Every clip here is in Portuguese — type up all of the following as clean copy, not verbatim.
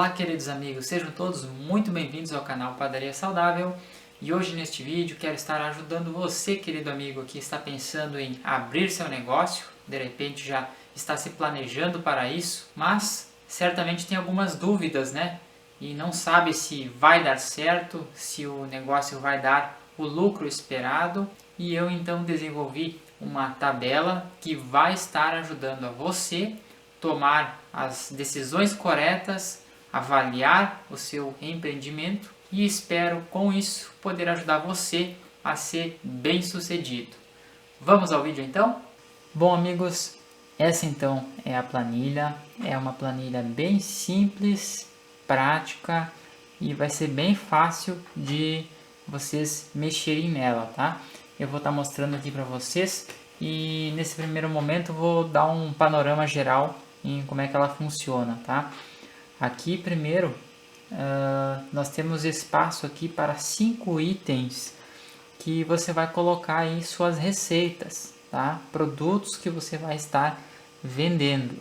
Olá, queridos amigos, sejam todos muito bem-vindos ao canal Padaria Saudável. E hoje neste vídeo quero estar ajudando você, querido amigo, que está pensando em abrir seu negócio, de repente já está se planejando para isso, mas certamente tem algumas dúvidas, né? E não sabe se vai dar certo, se o negócio vai dar o lucro esperado. E eu então desenvolvi uma tabela que vai estar ajudando a você tomar as decisões corretas, avaliar o seu empreendimento e espero com isso poder ajudar você a ser bem-sucedido. Vamos ao vídeo então? Bom, amigos, essa então é a planilha, é uma planilha bem simples, prática e vai ser bem fácil de vocês mexerem nela, tá? Eu vou estar mostrando aqui para vocês e nesse primeiro momento vou dar um panorama geral em como é que ela funciona, tá? Aqui primeiro nós temos espaço aqui para 5 itens que você vai colocar aí suas receitas, tá? Produtos que você vai estar vendendo.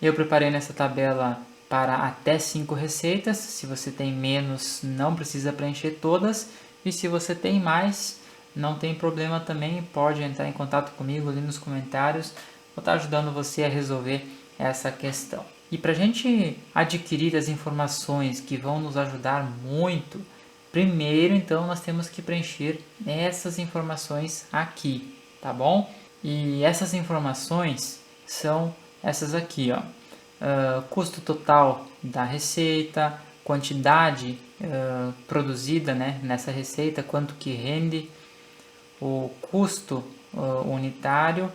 Eu preparei nessa tabela para até 5 receitas. Se você tem menos, não precisa preencher todas. E se você tem mais, não tem problema também. Pode entrar em contato comigo ali nos comentários. Vou estar ajudando você a resolver essa questão. E para a gente adquirir as informações que vão nos ajudar muito, primeiro então nós temos que preencher essas informações aqui, tá bom? E essas informações são essas aqui, ó. Custo total da receita, quantidade produzida, né, nessa receita, quanto que rende, o custo unitário,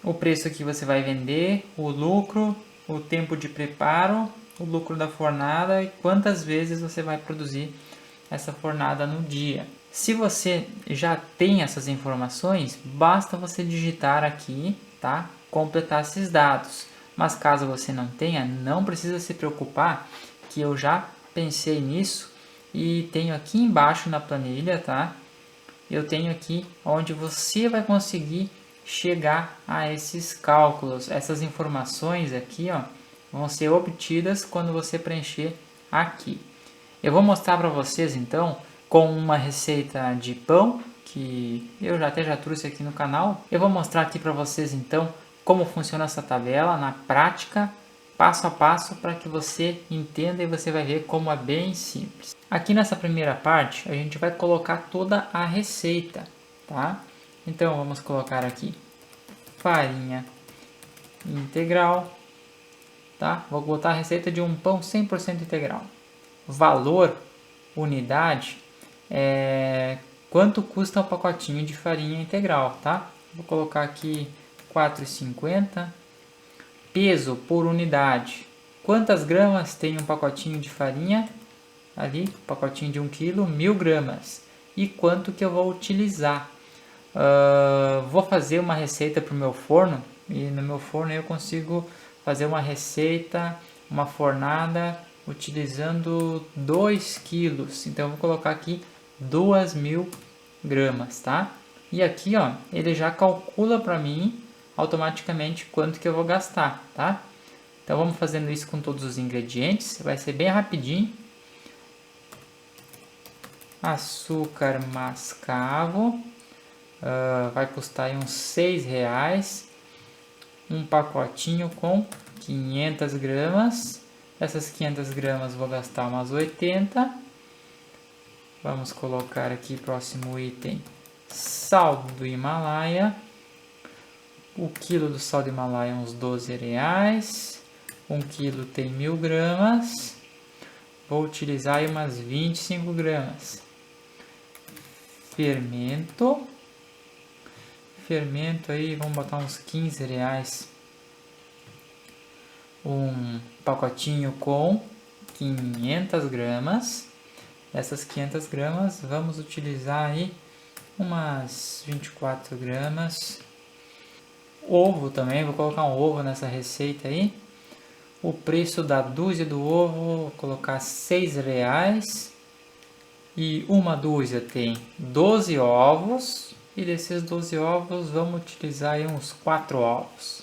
o preço que você vai vender, o lucro, o tempo de preparo, o lucro da fornada e quantas vezes você vai produzir essa fornada no dia. Se você já tem essas informações, basta você digitar aqui, tá? Completar esses dados. Mas caso você não tenha, não precisa se preocupar, que eu já pensei nisso e tenho aqui embaixo na planilha, tá? Eu tenho aqui onde você vai conseguir chegar a esses cálculos. Essas informações aqui, ó, vão ser obtidas quando você preencher aqui. Eu vou mostrar para vocês então com uma receita de pão que eu já trouxe aqui no canal. Eu vou mostrar aqui para vocês então como funciona essa tabela na prática, passo a passo, para que você entenda e você vai ver como é bem simples. Aqui nessa primeira parte a gente vai colocar toda a receita, tá? Então vamos colocar aqui farinha integral, tá? Vou botar a receita de um pão 100% integral. Valor, unidade, quanto custa um pacotinho de farinha integral, tá? Vou colocar aqui 4,50. Peso por unidade, quantas gramas tem um pacotinho de farinha? Ali, pacotinho de 1 kg, 1000 gramas. E quanto que eu vou utilizar? Vou fazer uma receita para o meu forno, e no meu forno eu consigo fazer uma receita, uma fornada, utilizando 2 quilos. Então eu vou colocar aqui 2000 gramas, tá? E aqui, ó, ele já calcula para mim automaticamente quanto que eu vou gastar, tá? Então vamos fazendo isso com todos os ingredientes, vai ser bem rapidinho. Açúcar mascavo, vai custar aí uns R$6. Um pacotinho com 500 gramas. Essas 500 gramas vou gastar umas 80. Vamos colocar aqui próximo item, sal do Himalaia. O quilo do sal do Himalaia é uns R$12. 1 quilo tem 1000 gramas. Vou utilizar aí umas 25 gramas. Fermento. Fermento aí, vamos botar uns R$15. Um pacotinho com 500 gramas. Dessas 500 gramas, vamos utilizar aí umas 24 gramas. Ovo também, vou colocar um ovo nessa receita aí. O preço da dúzia do ovo, vou colocar R$6. E uma dúzia tem 12 ovos. E desses 12 ovos, vamos utilizar aí uns 4 ovos.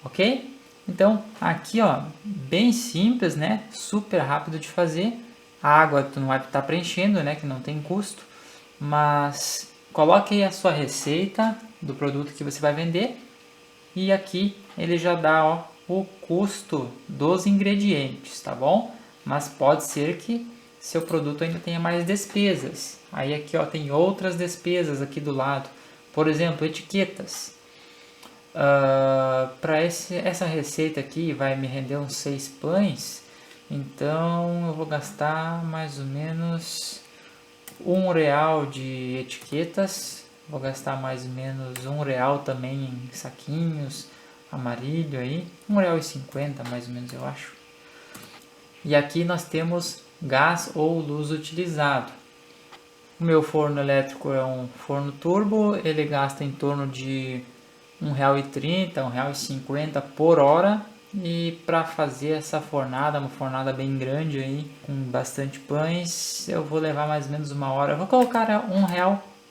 Ok? Então aqui ó, bem simples, né? Super rápido de fazer. A água tu não vai estar preenchendo, né? Que não tem custo. Mas coloque aí a sua receita do produto que você vai vender. E aqui ele já dá ó, o custo dos ingredientes, tá bom? Mas pode ser que seu produto ainda tenha mais despesas. Aí aqui ó, tem outras despesas aqui do lado. Por exemplo, etiquetas. Para essa receita aqui vai me render uns 6 pães. Então eu vou gastar mais ou menos R$ 1 de etiquetas. Vou gastar mais ou menos R$ 1 também em saquinhos amarilho aí. R$ 1,50 mais ou menos eu acho. E aqui nós temos gás ou luz utilizado. O meu forno elétrico é um forno turbo. Ele gasta em torno de R$ 1,30, R$ 1,50 por hora. E para fazer essa fornada, uma fornada bem grande aí, com bastante pães, eu vou levar mais ou menos 1 hora. Eu vou colocar R$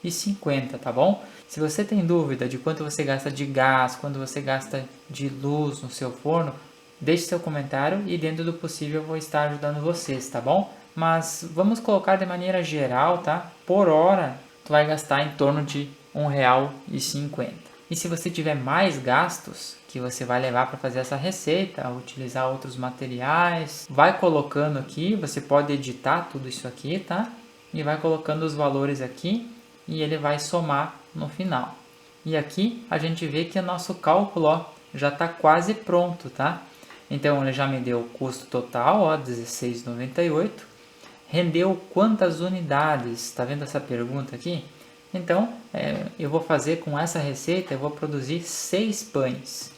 1,50, tá bom? Se você tem dúvida de quanto você gasta de gás, quanto você gasta de luz no seu forno, deixe seu comentário e dentro do possível eu vou estar ajudando vocês, tá bom? Mas vamos colocar de maneira geral, tá? Por hora, tu vai gastar em torno de R$ 1,50. E se você tiver mais gastos que você vai levar para fazer essa receita, utilizar outros materiais, vai colocando aqui, você pode editar tudo isso aqui, tá? E vai colocando os valores aqui e ele vai somar no final. E aqui a gente vê que o nosso cálculo ó, já está quase pronto, tá? Então ele já me deu o custo total, ó, R$16,98. Rendeu quantas unidades? Tá vendo essa pergunta aqui? Então, eu vou fazer com essa receita, eu vou produzir 6 pães.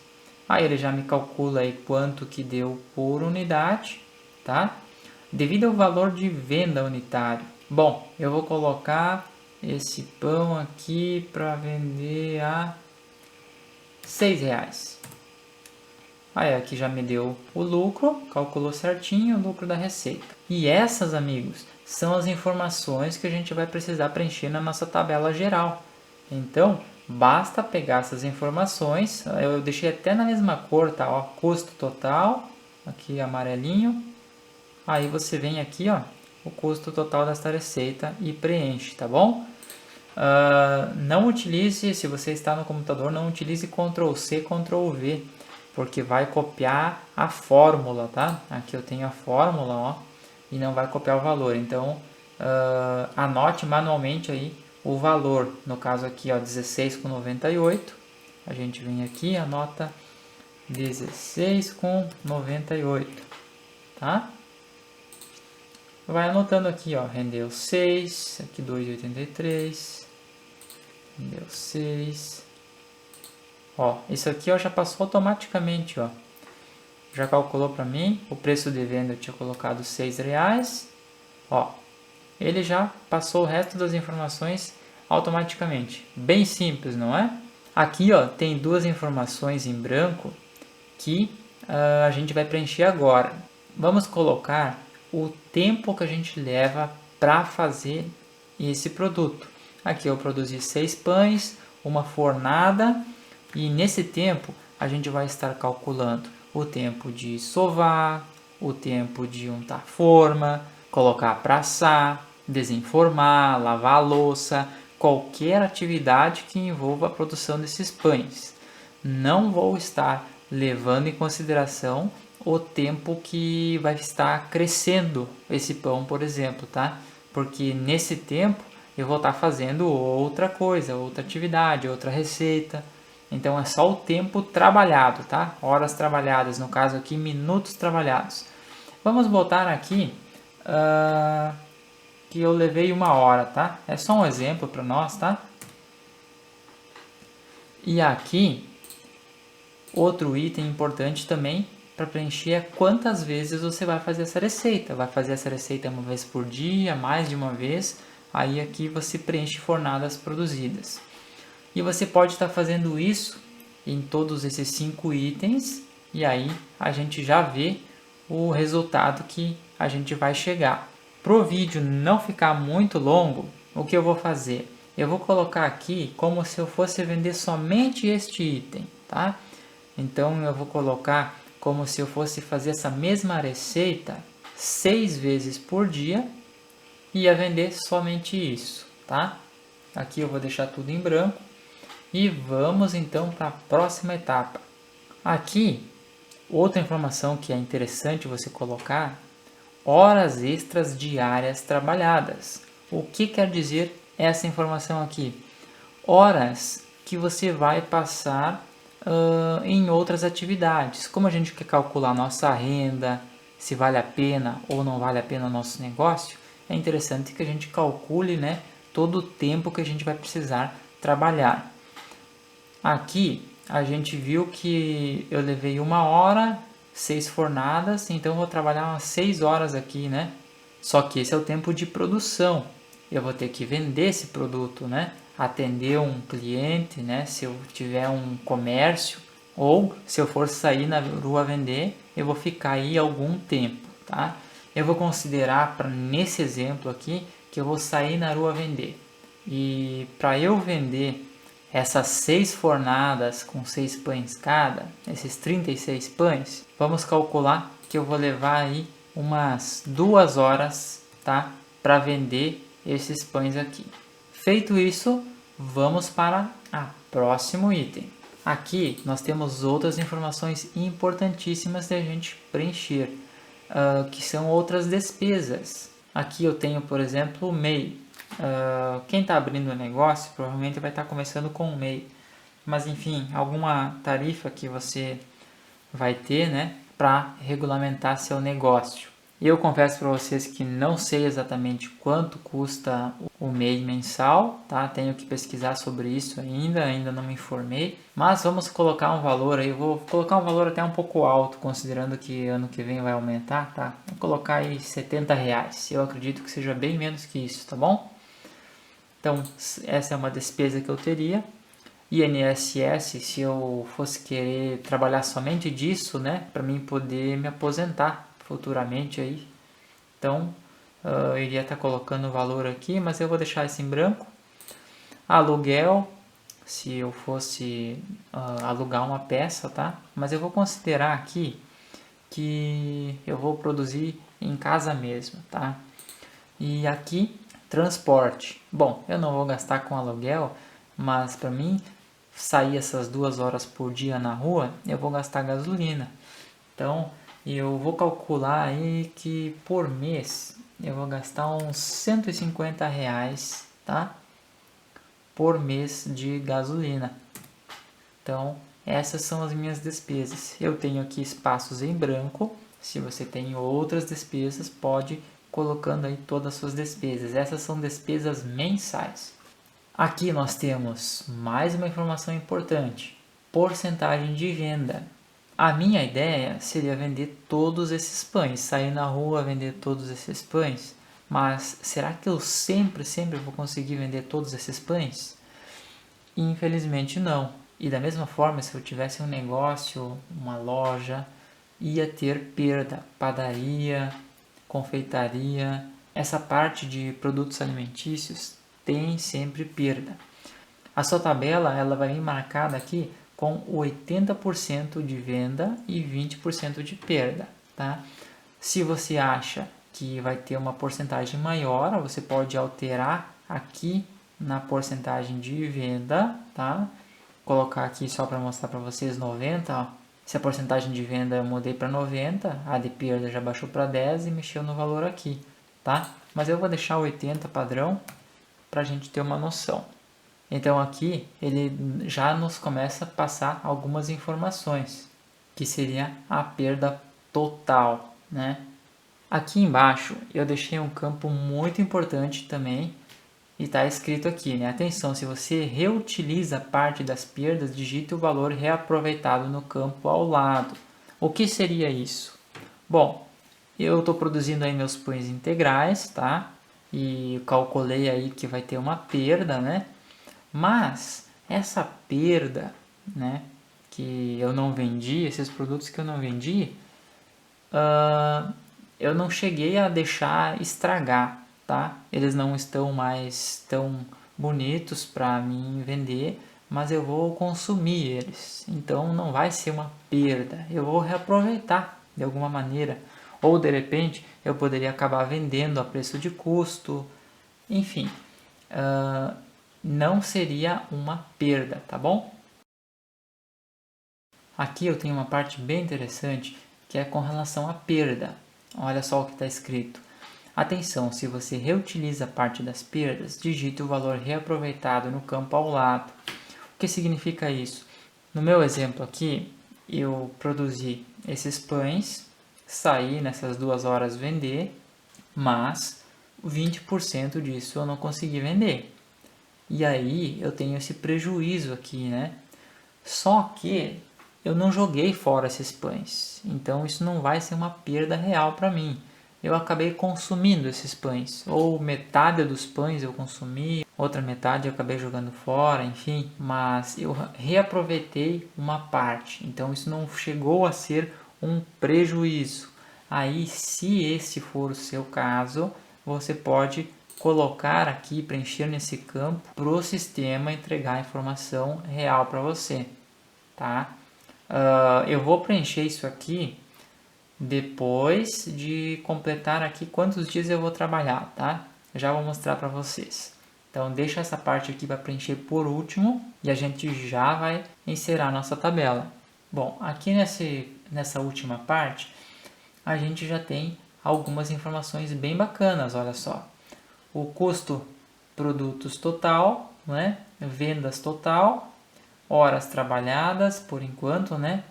Aí ele já me calcula aí quanto que deu por unidade, tá? Devido ao valor de venda unitário. Bom, eu vou colocar esse pão aqui para vender a R$ 6. Aí aqui já me deu o lucro, calculou certinho o lucro da receita. E essas, amigos, são as informações que a gente vai precisar preencher na nossa tabela geral. Então, basta pegar essas informações, eu deixei até na mesma cor, tá? Ó, custo total, aqui amarelinho. Aí você vem aqui, ó, o custo total desta receita e preenche, tá bom? Não utilize, se você está no computador, não utilize Ctrl+C, Ctrl+V, porque vai copiar a fórmula, tá? Aqui eu tenho a fórmula, ó, e não vai copiar o valor. Então, anote manualmente aí o valor. No caso aqui, ó, 16,98. A gente vem aqui e anota 16,98, tá? Vai anotando aqui, ó, rendeu 6, aqui 2,83, rendeu 6. Ó, isso aqui ó, já passou automaticamente, ó. Já calculou para mim, o preço de venda eu tinha colocado R$6. Ó, ele já passou o resto das informações automaticamente. Bem simples, não é? Aqui ó, tem duas informações em branco que a gente vai preencher agora. Vamos colocar o tempo que a gente leva para fazer esse produto. Aqui eu produzi 6 pães, uma fornada, e nesse tempo a gente vai estar calculando o tempo de sovar, o tempo de untar forma, colocar para assar, desenformar, lavar a louça, qualquer atividade que envolva a produção desses pães. Não vou estar levando em consideração o tempo que vai estar crescendo esse pão, por exemplo, tá? Porque nesse tempo eu vou estar fazendo outra coisa, outra atividade, outra receita. Então é só o tempo trabalhado, tá? Horas trabalhadas, no caso aqui, minutos trabalhados. Vamos botar aqui que eu levei 1 hora, tá? É só um exemplo para nós, tá? E aqui, outro item importante também para preencher é quantas vezes você vai fazer essa receita. Vai fazer essa receita uma vez por dia, mais de uma vez. Aí aqui você preenche fornadas produzidas. E você pode estar fazendo isso em todos esses 5 itens. E aí a gente já vê o resultado que a gente vai chegar. Para o vídeo não ficar muito longo, o que eu vou fazer? Eu vou colocar aqui como se eu fosse vender somente este item, tá? Então eu vou colocar como se eu fosse fazer essa mesma receita 6 vezes por dia e ia vender somente isso, tá? Aqui eu vou deixar tudo em branco e vamos então para a próxima etapa. Aqui, outra informação que é interessante você colocar: horas extras diárias trabalhadas. O que quer dizer essa informação aqui? Horas que você vai passar em outras atividades. Como a gente quer calcular nossa renda, se vale a pena ou não vale a pena o nosso negócio, é interessante que a gente calcule, né, todo o tempo que a gente vai precisar trabalhar. Aqui a gente viu que eu levei 1 hora, 6 fornadas, então eu vou trabalhar umas 6 horas aqui, né? Só que esse é o tempo de produção. Eu vou ter que vender esse produto, né? Atender um cliente, né? Se eu tiver um comércio ou se eu for sair na rua vender, eu vou ficar aí algum tempo, tá? Eu vou considerar nesse exemplo aqui que eu vou sair na rua vender. E para eu vender essas 6 fornadas com 6 pães cada, esses 36 pães, vamos calcular que eu vou levar aí umas 2 horas, tá? Para vender esses pães aqui. Feito isso, vamos para o próximo item. Aqui nós temos outras informações importantíssimas da gente preencher, que são outras despesas. Aqui eu tenho, por exemplo, o MEI. Quem está abrindo o negócio provavelmente vai estar começando com o MEI. Mas enfim, alguma tarifa que você vai ter, né, para regulamentar seu negócio. Eu confesso para vocês que não sei exatamente quanto custa o MEI mensal, tá? Tenho que pesquisar sobre isso ainda não me informei. Mas vamos colocar um valor aí, eu vou colocar um valor até um pouco alto, considerando que ano que vem vai aumentar, tá? Vou colocar aí R$70. Eu acredito que seja bem menos que isso, tá bom? Então, essa é uma despesa que eu teria. INSS, se eu fosse querer trabalhar somente disso, né, para mim poder me aposentar futuramente aí. Então, eu iria estar colocando o valor aqui, mas eu vou deixar isso em branco. Aluguel, se eu fosse alugar uma peça, tá? Mas eu vou considerar aqui que eu vou produzir em casa mesmo, tá? E aqui, transporte. Bom, eu não vou gastar com aluguel, mas para mim sair essas 2 horas por dia na rua, eu vou gastar gasolina. Então, eu vou calcular aí que por mês eu vou gastar uns R$150, tá? Por mês de gasolina. Então, essas são as minhas despesas. Eu tenho aqui espaços em branco. Se você tem outras despesas, pode colocando aí todas as suas despesas. Essas são despesas mensais. Aqui nós temos mais uma informação importante: porcentagem de venda. A minha ideia seria vender todos esses pães, sair na rua vender todos esses pães. Mas será que eu sempre vou conseguir vender todos esses pães? Infelizmente não. E da mesma forma, se eu tivesse um negócio, uma loja, ia ter perda. Padaria, confeitaria, essa parte de produtos alimentícios tem sempre perda. A sua tabela ela vai vir marcada aqui com 80% de venda e 20% de perda, tá? Se você acha que vai ter uma porcentagem maior, você pode alterar aqui na porcentagem de venda, tá? Colocar aqui só para mostrar para vocês 90, ó. Se a porcentagem de venda eu mudei para 90, a de perda já baixou para 10 e mexeu no valor aqui, tá? Mas eu vou deixar 80 padrão para a gente ter uma noção. Então aqui ele já nos começa a passar algumas informações, que seria a perda total, né? Aqui embaixo eu deixei um campo muito importante também e está escrito aqui, né? Atenção, se você reutiliza parte das perdas, digite o valor reaproveitado no campo ao lado. O que seria isso? Bom, eu estou produzindo aí meus pães integrais, tá? E calculei aí que vai ter uma perda, né? Mas essa perda, né, que eu não vendi, esses produtos que eu não vendi, eu não cheguei a deixar estragar, tá? Eles não estão mais tão bonitos para mim vender, mas eu vou consumir eles. Então não vai ser uma perda, eu vou reaproveitar de alguma maneira. Ou de repente eu poderia acabar vendendo a preço de custo, enfim, não seria uma perda, tá bom? Aqui eu tenho uma parte bem interessante que é com relação à perda. Olha só o que está escrito. Atenção, se você reutiliza parte das perdas, digite o valor reaproveitado no campo ao lado. O que significa isso? No meu exemplo aqui, eu produzi esses pães, saí nessas 2 horas vender, mas 20% disso eu não consegui vender. E aí eu tenho esse prejuízo aqui, né? Só que eu não joguei fora esses pães, então isso não vai ser uma perda real para mim. Eu acabei consumindo esses pães, ou metade dos pães eu consumi, outra metade eu acabei jogando fora, enfim, mas eu reaproveitei uma parte, então isso não chegou a ser um prejuízo. Aí, se esse for o seu caso, você pode colocar aqui, preencher nesse campo, para o sistema entregar a informação real para você, tá? Eu vou preencher isso aqui depois de completar aqui quantos dias eu vou trabalhar, tá? Já vou mostrar para vocês. Então deixa essa parte aqui para preencher por último e a gente já vai inserir a nossa tabela. Bom, aqui nessa última parte a gente já tem algumas informações bem bacanas, olha só. O custo produtos total, né? Vendas total, horas trabalhadas por enquanto, né?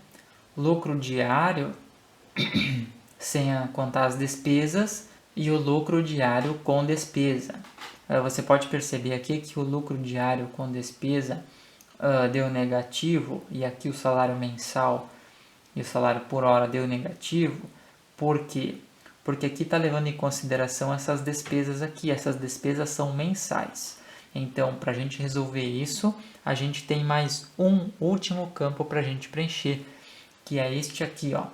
Lucro diário sem contar as despesas e o lucro diário com despesa. Você pode perceber aqui que o lucro diário com despesa deu negativo e aqui o salário mensal e o salário por hora deu negativo. Por quê? Porque aqui está levando em consideração essas despesas aqui. Essas despesas são mensais. Então, para a gente resolver isso, a gente tem mais um último campo para a gente preencher, que é este aqui, ó,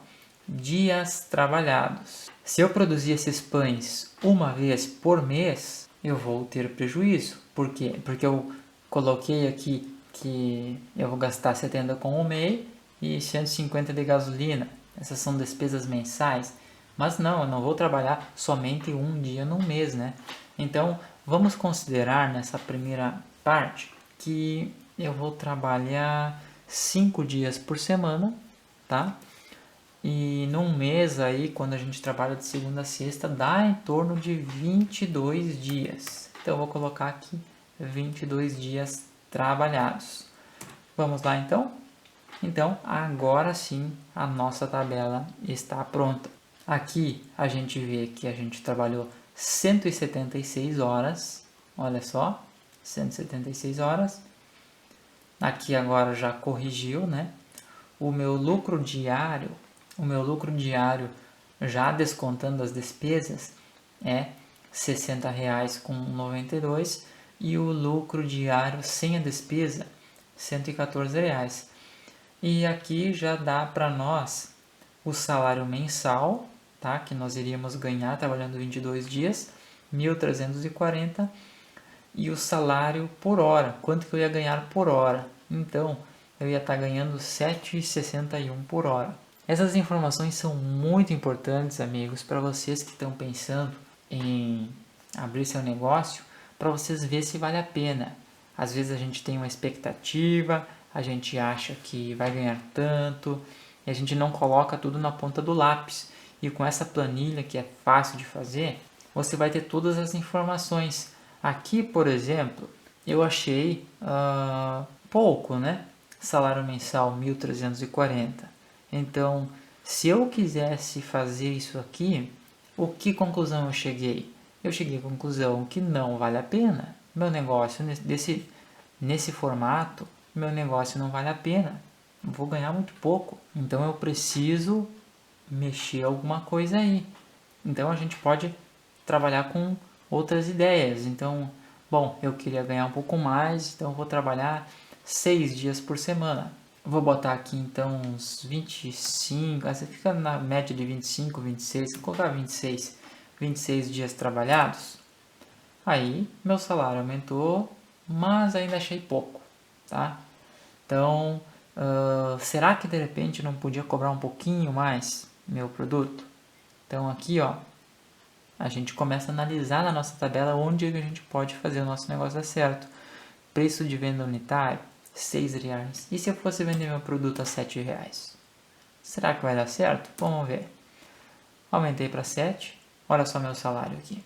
dias trabalhados. Se eu produzir esses pães uma vez por mês, eu vou ter prejuízo. Por quê? Porque eu coloquei aqui que eu vou gastar 70 com o MEI e 150 de gasolina. Essas são despesas mensais. Mas não, eu não vou trabalhar somente um dia no mês, né? Então, vamos considerar nessa primeira parte que eu vou trabalhar 5 dias por semana, tá? E num mês aí, quando a gente trabalha de segunda a sexta, dá em torno de 22 dias. Então eu vou colocar aqui 22 dias trabalhados. Vamos lá então? Então agora sim a nossa tabela está pronta. Aqui a gente vê que a gente trabalhou 176 horas. Olha só, 176 horas. Aqui agora já corrigiu, né? O meu lucro diário já descontando as despesas é R$ 60,92 e o lucro diário sem a despesa R$ 114. E aqui já dá para nós o salário mensal, tá? Que nós iríamos ganhar trabalhando 22 dias, 1.340, e o salário por hora, quanto que eu ia ganhar por hora. Então, eu ia estar ganhando R$ 7,61 por hora. Essas informações são muito importantes, amigos, para vocês que estão pensando em abrir seu negócio, para vocês verem se vale a pena. Às vezes a gente tem uma expectativa, a gente acha que vai ganhar tanto, e a gente não coloca tudo na ponta do lápis. E com essa planilha que é fácil de fazer, você vai ter todas as informações. Aqui, por exemplo, eu achei pouco, né? Salário mensal 1.340. Então, se eu quisesse fazer isso aqui, o que conclusão eu cheguei? Eu cheguei à conclusão que não vale a pena. Meu negócio nesse formato, meu negócio não vale a pena. Vou ganhar muito pouco. Então eu preciso mexer alguma coisa aí. Então a gente pode trabalhar com outras ideias. Então, bom, eu queria ganhar um pouco mais, então eu vou trabalhar 6 dias por semana. Vou botar aqui então uns 25, você fica na média de 25, 26, vou colocar 26 dias trabalhados. Aí meu salário aumentou, mas ainda achei pouco, tá? Então, será que de repente não podia cobrar um pouquinho mais meu produto? Então aqui, ó, a gente começa a analisar na nossa tabela onde a gente pode fazer o nosso negócio dar certo. Preço de venda unitário, R$6. E se eu fosse vender meu produto a R$7? Será que vai dar certo? Vamos ver. Aumentei para 7. Olha só meu salário aqui.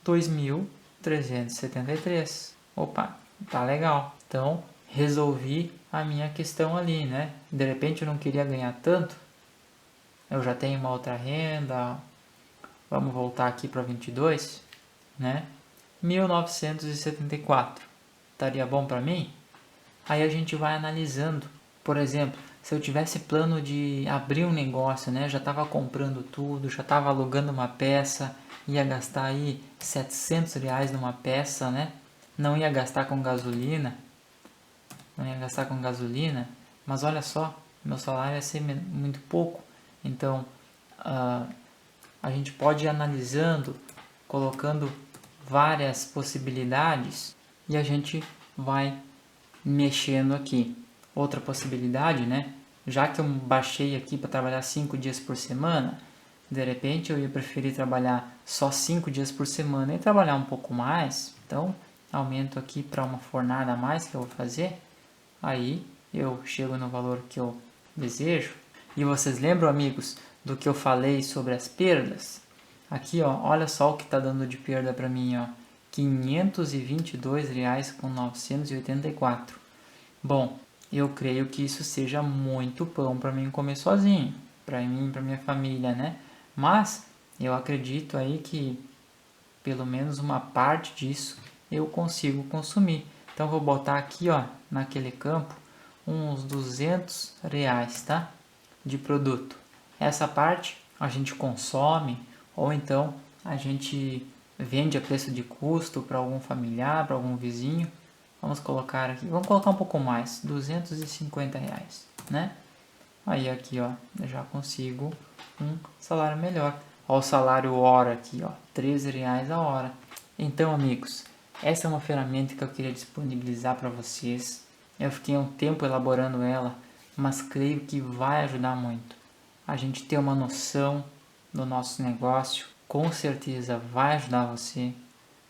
2.373. Opa, tá legal. Então, resolvi a minha questão ali, né? De repente eu não queria ganhar tanto. Eu já tenho uma outra renda. Vamos voltar aqui para 22, né? 1.974. Estaria bom para mim? Aí a gente vai analisando. Por exemplo, se eu tivesse plano de abrir um negócio, né? Já estava comprando tudo, já estava alugando uma peça, ia gastar aí R$700 numa peça, né? Não ia gastar com gasolina, mas olha só, meu salário ia ser muito pouco. Então, a gente pode ir analisando, colocando várias possibilidades e a gente vai mexendo aqui. Outra possibilidade, né? Já que eu baixei aqui para trabalhar 5 dias por semana, de repente eu ia preferir trabalhar só 5 dias por semana e trabalhar um pouco mais. Então, aumento aqui para uma fornada a mais que eu vou fazer. Aí eu chego no valor que eu desejo. E vocês lembram, amigos, do que eu falei sobre as perdas? Aqui, ó, olha só o que está dando de perda para mim, ó. R$522,984. Bom, eu creio que isso seja muito pão para mim comer sozinho, para mim e para minha família, né? Mas eu acredito aí que pelo menos uma parte disso eu consigo consumir. Então vou botar aqui, ó, naquele campo uns R$200, tá? De produto. Essa parte a gente consome ou então a gente vende a preço de custo para algum familiar, para algum vizinho. Vamos colocar aqui, vamos colocar um pouco mais, R$250, né? Aí aqui, ó, eu já consigo um salário melhor. Ó, o salário hora aqui, ó, R$13 a hora. Então, amigos, essa é uma ferramenta que eu queria disponibilizar para vocês. Eu fiquei um tempo elaborando ela, mas creio que vai ajudar muito. A gente ter uma noção do nosso negócio, com certeza vai ajudar você.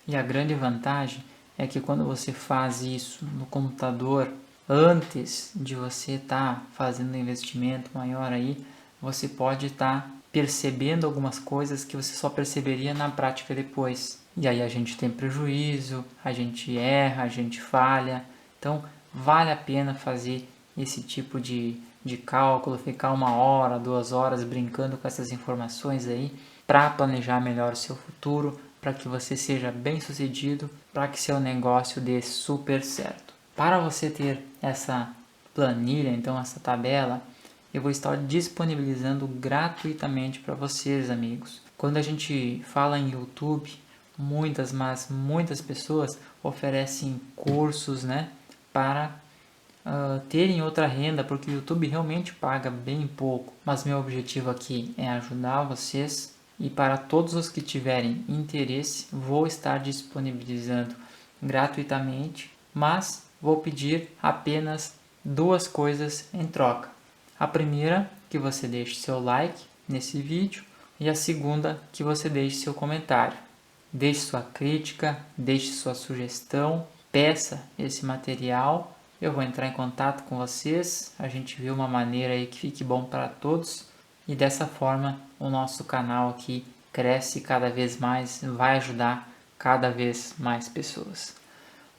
E a grande vantagem é que quando você faz isso no computador, antes de você estar fazendo um investimento maior aí, você pode estar percebendo algumas coisas que você só perceberia na prática depois. E aí a gente tem prejuízo, a gente erra, a gente falha. Então vale a pena fazer esse tipo de cálculo, ficar 1 hora, 2 horas brincando com essas informações aí para planejar melhor o seu futuro, para que você seja bem sucedido, para que seu negócio dê super certo. Para você ter essa planilha, então essa tabela, eu vou estar disponibilizando gratuitamente para vocês, amigos. Quando a gente fala em YouTube, muitas pessoas oferecem cursos, né, para terem outra renda, porque o YouTube realmente paga bem pouco. Mas meu objetivo aqui é ajudar vocês. E para todos os que tiverem interesse, vou estar disponibilizando gratuitamente, mas vou pedir apenas 2 coisas em troca. A primeira, que você deixe seu like nesse vídeo, e a segunda, que você deixe seu comentário. Deixe sua crítica, deixe sua sugestão, peça esse material. Eu vou entrar em contato com vocês, a gente vê uma maneira aí que fique bom para todos. E dessa forma o nosso canal aqui cresce cada vez mais, vai ajudar cada vez mais pessoas.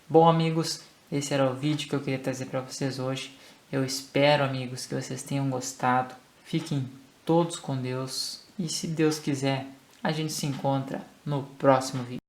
Bom, amigos, esse era o vídeo que eu queria trazer para vocês hoje. Eu espero, amigos, que vocês tenham gostado. Fiquem todos com Deus e, se Deus quiser, a gente se encontra no próximo vídeo.